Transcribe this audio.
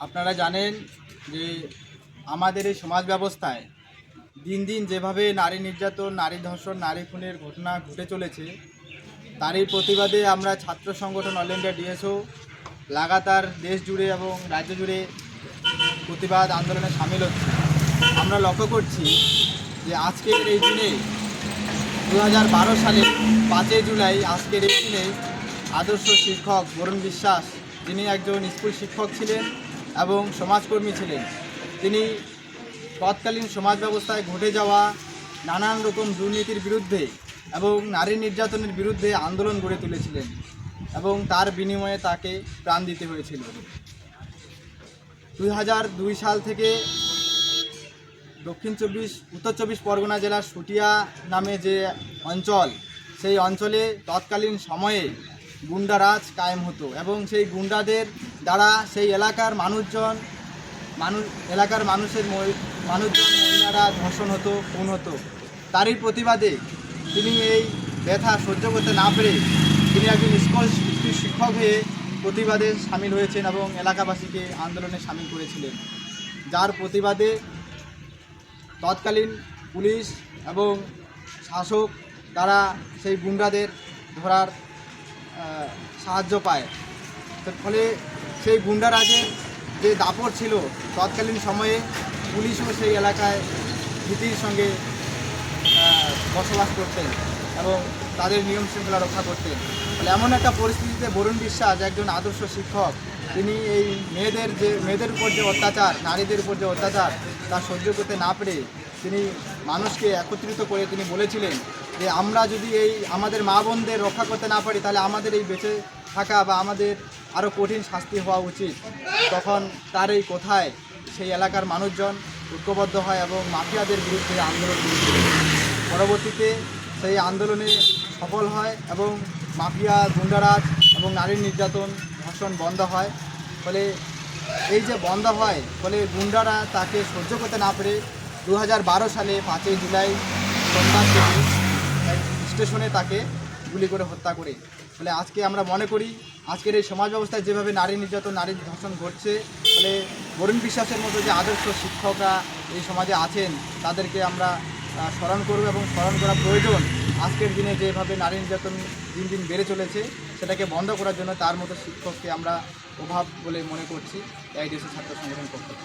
আপনারা জানেন যে আমাদের এই সমাজ ব্যবস্থায় দিন দিন যেভাবে নারী নির্যাতন, নারী ধর্ষণ, নারী খুনের ঘটনা ঘটে চলেছে, তারই প্রতিবাদে আমরা ছাত্র সংগঠন অল ইন্ডিয়া ডিএসও লাগাতার দেশ জুড়ে এবং রাজ্য জুড়ে প্রতিবাদ আন্দোলনে সামিল হচ্ছে। আমরা লক্ষ্য করছি যে আজকের এই দিনে 2012 সালের 5 জুলাই আজকের এই দিনে আদর্শ শিক্ষক বরুণ বিশ্বাস, যিনি একজন স্কুল শিক্ষক ছিলেন এবং সমাজকর্মী ছিলেন, তিনি তৎকালীন সমাজ ব্যবস্থায় ঘটে যাওয়া নানান রকম দুর্নীতির বিরুদ্ধে এবং নারী নির্যাতনের বিরুদ্ধে আন্দোলন গড়ে তুলেছিলেন এবং তার বিনিময়ে তাকে প্রাণ দিতে হয়েছিল। 2002 সাল থেকে উত্তর চব্বিশ পরগনা জেলার সুটিয়া নামে যে অঞ্চল, সেই অঞ্চলে তৎকালীন সময়ে গুন্ডারাজ কায়েম হতো এবং সেই গুন্ডাদের দ্বারা সেই এলাকার মানুষের মহিলারা ধর্ষণ হতো, খুন হতো। তারই প্রতিবাদে তিনি এই ব্যথা সহ্য করতে না পেরে তিনি একজন স্কুল শিক্ষক হয়ে প্রতিবাদে সামিল হয়েছেন এবং এলাকাবাসীকে আন্দোলনে সামিল করেছিলেন, যার প্রতিবাদে তৎকালীন পুলিশ এবং শাসক তারা সেই গুন্ডাদের ধরার সাহায্য পায়। ফলে সেই গুন্ডারাজের যে দাপট ছিল তৎকালীন সময়ে, পুলিশও সেই এলাকায় ভীতির সঙ্গে বসবাস করতেন এবং তাদের নিয়ম শৃঙ্খলা রক্ষা করতেন। ফলে এমন একটা পরিস্থিতিতে বরুণ বিশ্বাস, একজন আদর্শ শিক্ষক, তিনি এই মেয়েদের উপর যে অত্যাচার, নারীদের উপর যে অত্যাচার, তা সহ্য করতে না পেরে তিনি মানুষকে একত্রিত করে তিনি বলেছিলেন যে আমরা যদি আমাদের মা বোনদের রক্ষা করতে না পারি, তাহলে আমাদের এই বেঁচে থাকা বা আমাদের আরও কঠিন শাস্তি হওয়া উচিত। তখন তার এই কথায় সেই এলাকার মানুষজন ঐক্যবদ্ধ হয় এবং মাফিয়াদের বিরুদ্ধে আন্দোলন করেছিল। পরবর্তীতে সেই আন্দোলনে সফল হয় এবং মাফিয়া, গুন্ডারাজ এবং নারী নির্যাতন, ধর্ষণ বন্ধ হয়। ফলে এই যে বন্ধ হয়, ফলে গুন্ডারা তাকে সহ্য করতে না পেরে 2012 সালে 5 জুলাই সন্ধ্যার দিকে স্টেশনে তাকে গুলি করে হত্যা করে। ফলে আজকে আমরা মনে করি আজকের এই সমাজ ব্যবস্থায় যেভাবে নারী নির্যাতন, নারী ধর্ষণ ঘটছে, ফলে বরুণ বিশ্বাসের মতো যে আদর্শ শিক্ষকরা এই সমাজে আছেন তাদেরকে আমরা স্মরণ করব এবং স্মরণ করা প্রয়োজন। আজকের দিনে যেভাবে নারী নির্যাতন দিন দিন বেড়ে চলেছে, সেটাকে বন্ধ করার জন্য তার মতো শিক্ষককে আমরা অভাব বলে মনে করছি এই দেশের ছাত্র সংগঠন পক্ষ থেকে।